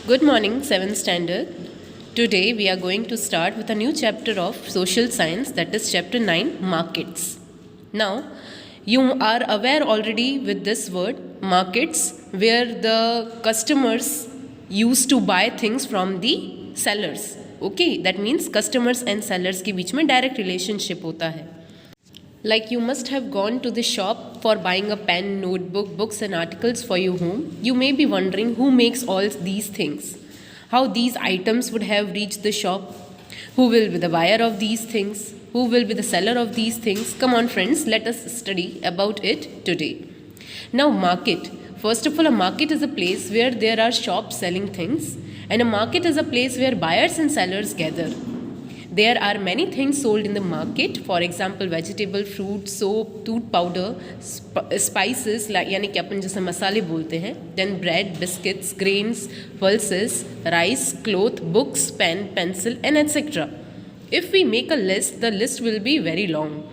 Good morning, 7th standard. Today we are going to start with a new chapter of social science, that is chapter 9, markets. Now, you are aware already with this word markets, where the customers used to buy things from the sellers. Okay, that means customers and sellers के बीच में direct relationship होता है. Like you must have gone to the shop for buying a pen, notebook, books, and articles for your home. You may be wondering who makes all these things, how these items would have reached the shop, who will be the buyer of these things, who will be the seller of these things. Come on, friends, let us study about it today. Now, market. First of all, a market is a place where there are shops selling things, and a market is a place where buyers and sellers gather. There are many things sold in the market. For example, vegetable, fruit, soap, tooth powder, spices, यानी कि अपन जैसे मसाले बोलते हैं. Then bread, biscuits, grains, pulses, rice, cloth, books, pen, pencil, and etc. If we make a list, the list will be very long.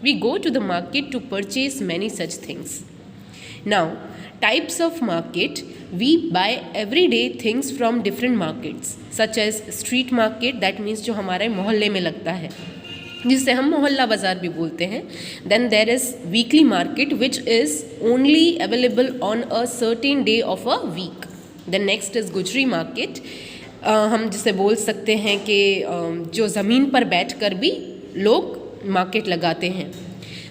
We go to the market to purchase many such things. Now, types of market. We buy everyday things from different markets, such as street market, that means जो हमारे मोहल्ले में लगता है, जिसे हम मोहल्ला बाज़ार भी बोलते हैं. Then there is weekly market, which is only available on a certain day of a week. The next is गुजरी market. हम जिसे बोल सकते हैं कि जो ज़मीन पर बैठकर भी लोग मार्केट लगाते हैं.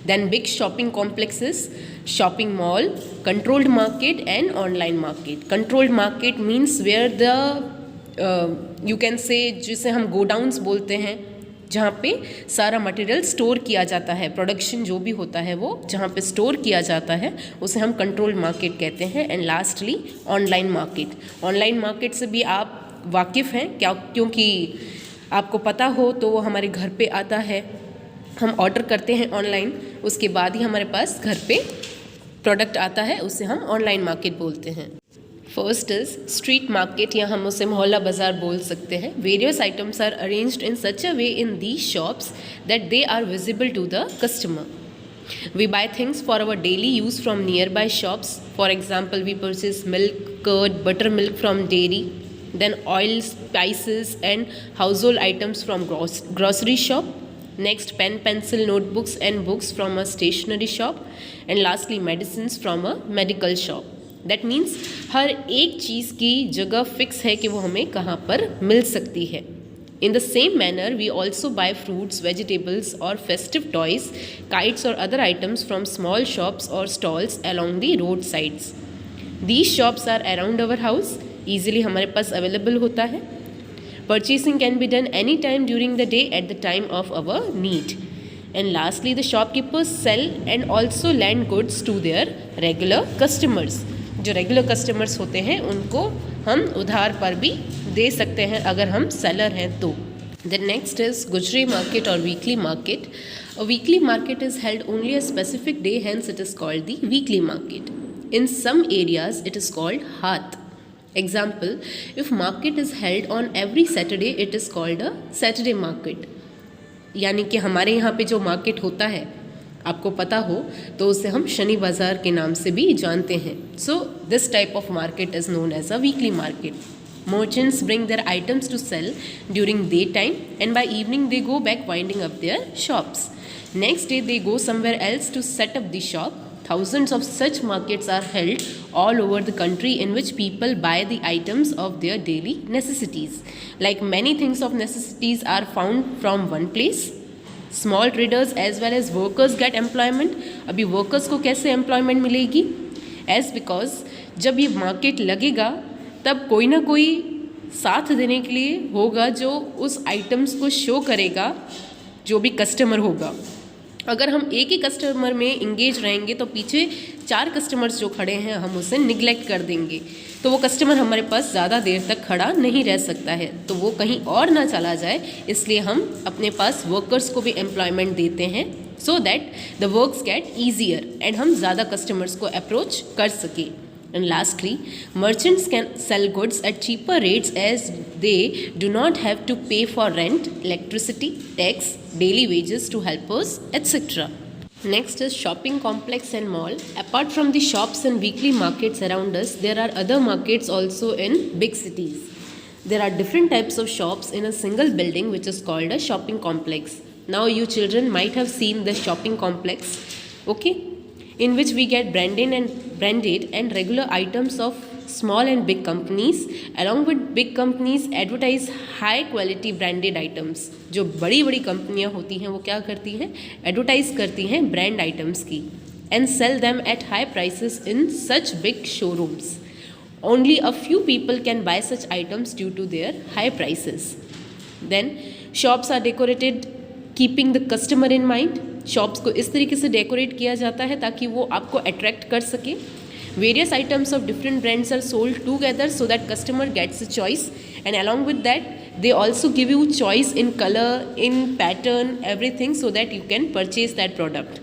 Then big shopping complexes, shopping mall, controlled market and online market. Controlled market means where the you can say जिसे हम गोडाउन्स बोलते हैं, जहाँ पे सारा मटेरियल स्टोर किया जाता है, प्रोडक्शन जो भी होता है वो जहाँ पे स्टोर किया जाता है उसे हम कंट्रोल्ड मार्केट कहते हैं. And lastly online market. Online market से भी आप वाकिफ़ हैं क्या? क्योंकि आपको पता हो तो वो हमारे घर पे आता है, हम ऑर्डर करते हैं ऑनलाइन, उसके बाद ही हमारे पास घर पे प्रोडक्ट आता है, उसे हम ऑनलाइन मार्केट बोलते हैं. फर्स्ट इज स्ट्रीट मार्केट, या हम उसे मोहल्ला बाज़ार बोल सकते हैं. Various items are arranged in such a way in these shops that they are visible to the customer. We buy things for our daily use from nearby shops. For example, we purchase milk, curd, buttermilk from dairy. Then oil, spices and household items from grocery shop. Next, pen, pencil, notebooks and books from a stationery shop. And lastly, medicines from a medical shop. That means हर एक चीज़ की जगह fix है कि वो हमें कहाँ पर मिल सकती है. In the same manner, we also buy fruits, vegetables or festive toys, kites or other items from small shops or stalls along the roadsides. These shops are around our house, easily हमारे पास available होता है. Purchasing can be done anytime during the day at the time of our need. And lastly, the shopkeepers sell and also lend goods to their regular customers. जो regular customers होते हैं उनको हम उधार पर भी दे सकते हैं अगर हम सेलर हैं तो. The next is Gujri market or weekly market. A weekly market is held only a specific day, hence it is called the weekly market. In some areas, it is called Hath. Example, if market is held on every Saturday, it is called a Saturday market. यानी कि हमारे यहाँ पे जो market होता है, आपको पता हो तो उसे हम शनि बाज़ार के नाम से भी जानते हैं. So this type of market is known as a weekly market. Merchants bring their items to sell during daytime, and by evening they go back winding up their shops. Next day they go somewhere else to set up the shop. Thousands of such markets are held all over the country in which people buy the items of their daily necessities. Like many things of necessities are found from one place. Small traders as well as workers get employment. अभी workers को कैसे employment मिलेगी? As because जब ये market लगेगा तब कोई ना कोई साथ देने के लिए होगा जो उस आइटम्स को शो करेगा, जो भी कस्टमर होगा. अगर हम एक ही कस्टमर में इंगेज रहेंगे तो पीछे 4 कस्टमर्स जो खड़े हैं हम उसे निगलेक्ट कर देंगे, तो वो कस्टमर हमारे पास ज़्यादा देर तक खड़ा नहीं रह सकता है, तो वो कहीं और ना चला जाए, इसलिए हम अपने पास वर्कर्स को भी एम्प्लॉयमेंट देते हैं so that the works get easier and हम ज़्यादा कस्टमर्स को अप्रोच कर सकें. And lastly, merchants can sell goods at cheaper rates as they do not have to pay for rent, electricity, tax, daily wages to helpers, etc. Next is shopping complex and mall. Apart from the shops and weekly markets around us, there are other markets also in big cities. There are different types of shops in a single building which is called a shopping complex. Now you children might have seen the shopping complex, okay, in which we get branded and regular items of small and big companies. Along with big companies advertise high quality branded items. जो बड़ी बड़ी कंपनियां होती हैं वो क्या करती हैं, एडवर्टाइज करती हैं ब्रांड आइटम्स की, and sell them at high prices in such big showrooms. Only a few people can buy such items due to their high prices. Then shops are decorated keeping the customer in mind. Shops को इस तरीके से decorate किया जाता है ताकि वो आपको अट्रैक्ट कर सके. Various items of different brands are sold together so that customer gets a choice, and along with that they also give you choice in color, in pattern, everything, so that you can purchase that product.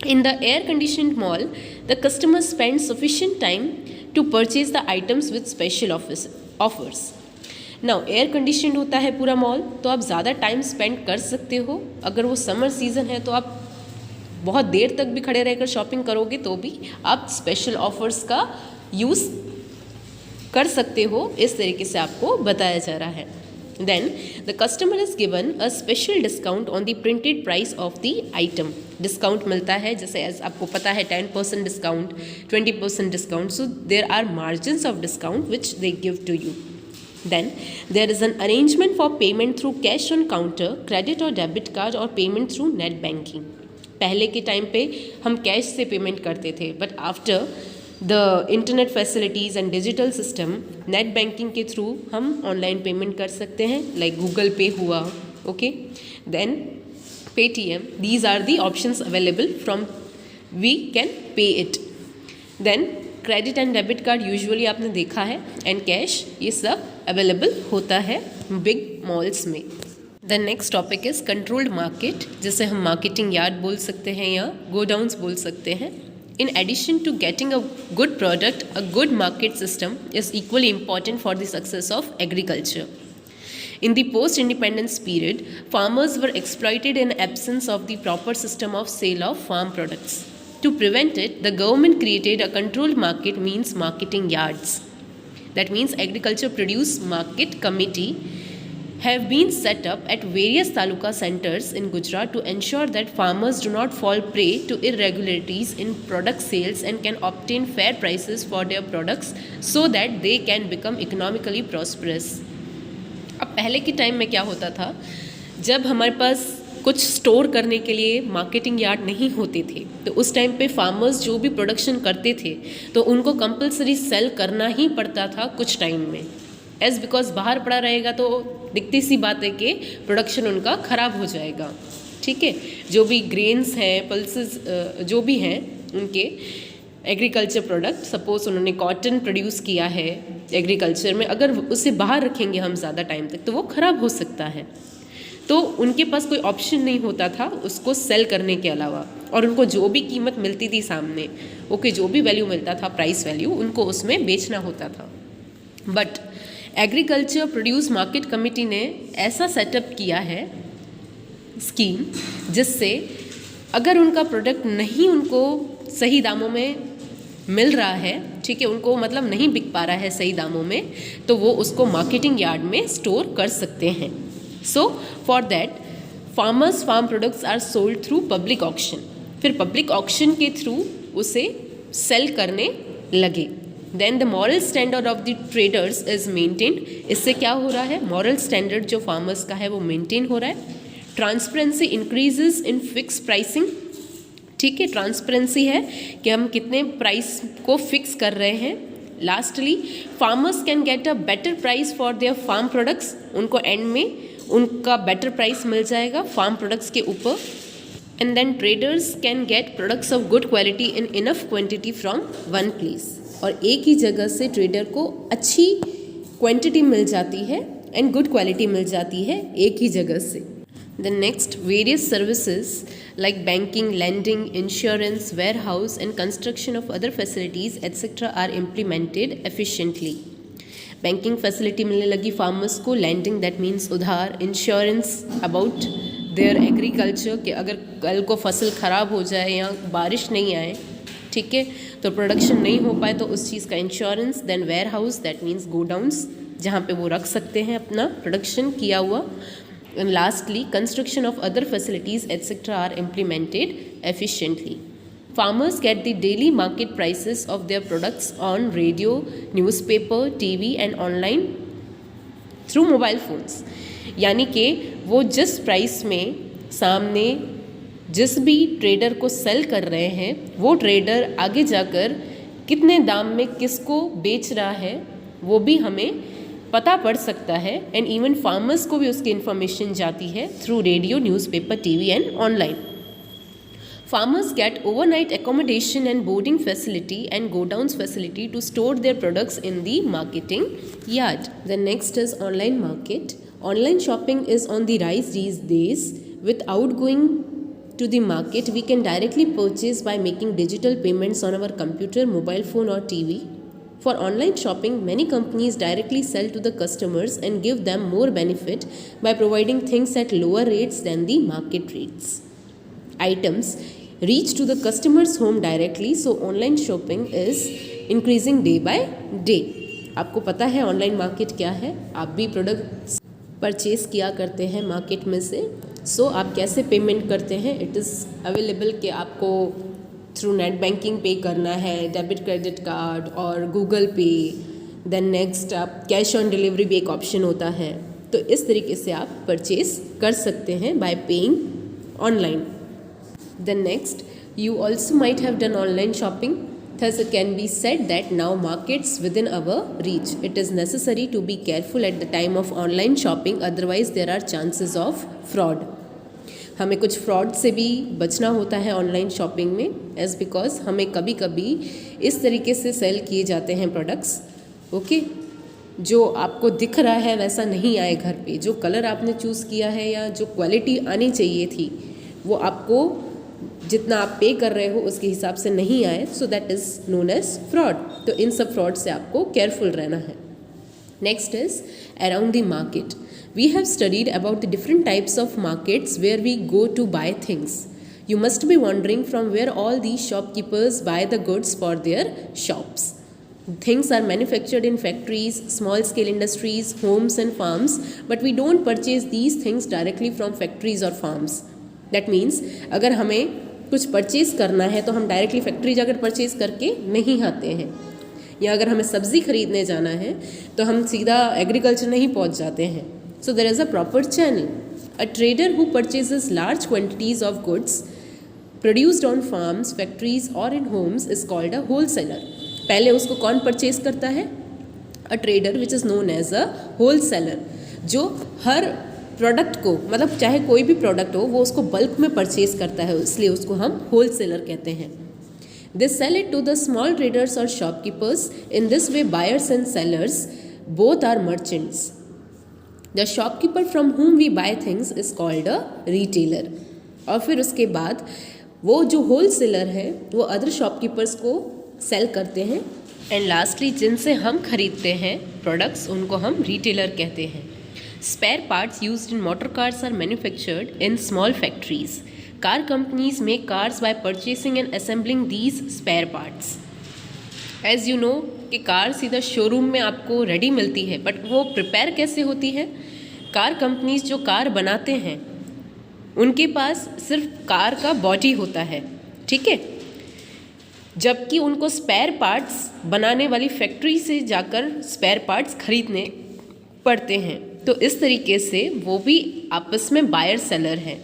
In the air conditioned mall, the customer spends sufficient time to purchase the items with special offers. Now air condition होता है पूरा mall, तो आप ज़्यादा time spend कर सकते हो. अगर वो समर सीज़न है तो आप बहुत देर तक भी खड़े रहकर शॉपिंग करोगे तो भी आप स्पेशल ऑफर्स का यूज़ कर सकते हो. इस तरीके से आपको बताया जा रहा है. Then the customer is given a special discount on the printed price of the item. Discount मिलता है, जैसे आपको पता है 10% discount, 20% discount. So there are margins of discount which they give to you. Then there is an arrangement for payment through cash on counter, credit or debit card or payment through net banking. पहले के time पे हम cash से payment करते थे, but after the internet facilities and digital system, net banking के through हम online payment कर सकते हैं, लाइक गूगल पे हुआ, okay, then Paytm. These are the options available from we can pay it. Then credit and debit card usually आपने देखा है, and cash, ये सब अवेलेबल होता है बिग मॉल्स में. The next topic is controlled market, जिसे हम मार्केटिंग यार्ड बोल सकते हैं या गोडाउन्स बोल सकते हैं. In addition to getting a good product, a good market system is equally important for the success of agriculture. In the post-independence period, farmers were exploited in absence of the proper system of sale of farm products. To prevent it, the government created a controlled market, means marketing yards. That means agriculture produce market committee have been set up at various taluka centers in Gujarat to ensure that farmers do not fall prey to irregularities in product sales and can obtain fair prices for their products so that they can become economically prosperous. अब पहले के time में क्या होता था, जब हमारे पास कुछ स्टोर करने के लिए मार्केटिंग यार्ड नहीं होते थे, तो उस टाइम पे फार्मर्स जो भी प्रोडक्शन करते थे तो उनको कंपलसरी सेल करना ही पड़ता था कुछ टाइम में. एज बिकॉज बाहर पड़ा रहेगा तो दिखती सी बात है कि प्रोडक्शन उनका ख़राब हो जाएगा. ठीक है, जो भी ग्रेन्स हैं, पल्सेस जो भी हैं उनके एग्रीकल्चर प्रोडक्ट, सपोज उन्होंने कॉटन प्रोड्यूस किया है एग्रीकल्चर में, अगर उसे बाहर रखेंगे हम ज़्यादा टाइम तक तो वो ख़राब हो सकता है. तो उनके पास कोई ऑप्शन नहीं होता था उसको सेल करने के अलावा, और उनको जो भी कीमत मिलती थी सामने, ओके, जो भी वैल्यू मिलता था, प्राइस वैल्यू, उनको उसमें बेचना होता था. But agriculture produce market committee ने ऐसा सेटअप किया है स्कीम, जिससे अगर उनका प्रोडक्ट नहीं उनको सही दामों में मिल रहा है, ठीक है, उनको मतलब नहीं बिक पा रहा है सही दामों में, तो वो उसको मार्केटिंग यार्ड में स्टोर कर सकते हैं. So for that farmers farm products are sold through public auction. फिर पब्लिक ऑक्शन के थ्रू उसे सेल करने लगे. Then the moral standard of the traders is maintained. इससे क्या हो रहा है, मॉरल स्टैंडर्ड जो फार्मर्स का है वो मेंटेन हो रहा है. Transparency increases in fix pricing. ठीक है, ट्रांसपेरेंसी है कि हम कितने प्राइस को फिक्स कर रहे हैं. Lastly farmers can get a better price for their farm products. उनको एंड में उनका बेटर प्राइस मिल जाएगा फार्म प्रोडक्ट्स के ऊपर. And then traders can get products of good quality in enough quantity from one place. और एक ही जगह से ट्रेडर को अच्छी क्वांटिटी मिल जाती है एंड गुड क्वालिटी मिल जाती है एक ही जगह से. The next, various services like banking, lending, insurance, warehouse and construction of other facilities etc. are implemented efficiently. Banking facility मिलने लगी farmers को, lending that means उधार, insurance about देयर एग्रीकल्चर, कि अगर कल को फसल ख़राब हो जाए या बारिश नहीं आए, ठीक है, तो प्रोडक्शन नहीं हो पाए, तो उस चीज़ का insurance. Then warehouse, that means godowns, जहाँ पे वो रख सकते हैं अपना प्रोडक्शन किया हुआ। And lastly construction of other facilities etcetera are implemented efficiently. Farmers get the daily market prices of their products on radio, newspaper, TV and online through mobile phones। यानी कि वो जिस प्राइस में सामने जिस भी ट्रेडर को सेल कर रहे हैं, वो ट्रेडर आगे जाकर कितने दाम में किसको बेच रहा है वो भी हमें पता पड़ सकता है। एंड इवन फार्मर्स को भी उसकी इन्फॉर्मेशन जाती है through radio, newspaper, TV and online. Farmers get overnight accommodation and boarding facility and godowns facility to store their products in the marketing yard. The next is online market. Online shopping is on the rise these days. Without going to the market, we can directly purchase by making digital payments on our computer, mobile phone or TV. For online shopping, many companies directly sell to the customers and give them more benefit by providing things at lower rates than the market rates. Items reach to the customer's home directly, so online shopping is increasing day by day. आपको पता है online market क्या है, आप भी products purchase किया करते हैं मार्केट में से। सो आप कैसे पेमेंट करते हैं, इट इज़ अवेलेबल कि आपको थ्रू नेट बैंकिंग पे करना है, डेबिट क्रेडिट कार्ड और गूगल पे। देन नेक्स्ट आप कैश ऑन डिलीवरी भी एक ऑप्शन होता है। तो इस तरीके से आप परचेज कर सकते हैं bye paying online. Then next, you also might have done online shopping. Thus, it can be said that now markets within our reach. It is necessary to be careful at the time of online shopping, otherwise there are chances of fraud. हमें कुछ fraud से भी बचना होता है online shopping में, as because हमें कभी कभी इस तरीके से सेल किए जाते हैं प्रोडक्ट्स, ओके, जो आपको दिख रहा है वैसा नहीं आए घर पे, जो कलर आपने चूज़ किया है या जो क्वालिटी आनी चाहिए थी वो आपको जितना आप पे कर रहे हो उसके हिसाब से नहीं आए, so that is known as fraud. तो इन सब फ्रॉड से आपको केयरफुल रहना है। Next is around the market. We have studied about the different types of markets where we go to buy things. You must be wondering from where all the shopkeepers buy the goods for their shops. Things are manufactured in factories, small scale industries, homes and farms, but we don't purchase these things directly from factories or farms. That means अगर हमें कुछ purchase करना है तो हम directly factory जाकर purchase करके नहीं आते हैं, या अगर हमें सब्ज़ी खरीदने जाना है तो हम सीधा एग्रीकल्चर नहीं पहुंच जाते हैं. So there is a proper channel. A trader who purchases large quantities of goods produced on farms, factories और in homes is called a wholesaler. पहले उसको कौन परचेज करता है? A trader which is known as a wholesaler, जो हर product को, मतलब चाहे कोई भी प्रोडक्ट हो, वो उसको बल्क में परचेज करता है, इसलिए उसको हम होलसेलर कहते हैं. They sell it to the small traders or shopkeepers. In this way, buyers and sellers both are merchants. The shopkeeper from whom we buy things is called a retailer. और फिर उसके बाद वो जो होलसेलर है वो अदर शॉपकीपर्स को cell करते हैं. एंड लास्टली जिनसे हम खरीदते हैं प्रोडक्ट्स, उनको हम रिटेलर कहते हैं. Spare parts used in motor cars are manufactured in small factories. Car companies make cars by purchasing and assembling these spare parts. As you know कि कार सीधा शोरूम में आपको रेडी मिलती है, बट वो प्रिपेयर कैसे होती है? कार कंपनीज जो कार बनाते हैं उनके पास सिर्फ कार का बॉडी होता है, ठीक है, जबकि उनको स्पेयर पार्ट्स बनाने वाली फैक्ट्री से जाकर स्पेयर पार्ट्स खरीदने पड़ते हैं. तो इस तरीके से वो भी आपस में बायर सेलर हैं.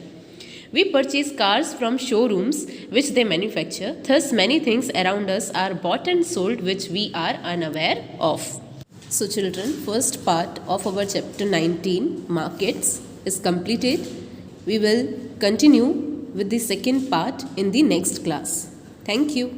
We purchase cars from showrooms which they manufacture. Thus, many things around us are bought and sold which we are unaware of. So, children, first part of our chapter 19, Markets, is completed. We will continue with the second part in the next class. Thank you.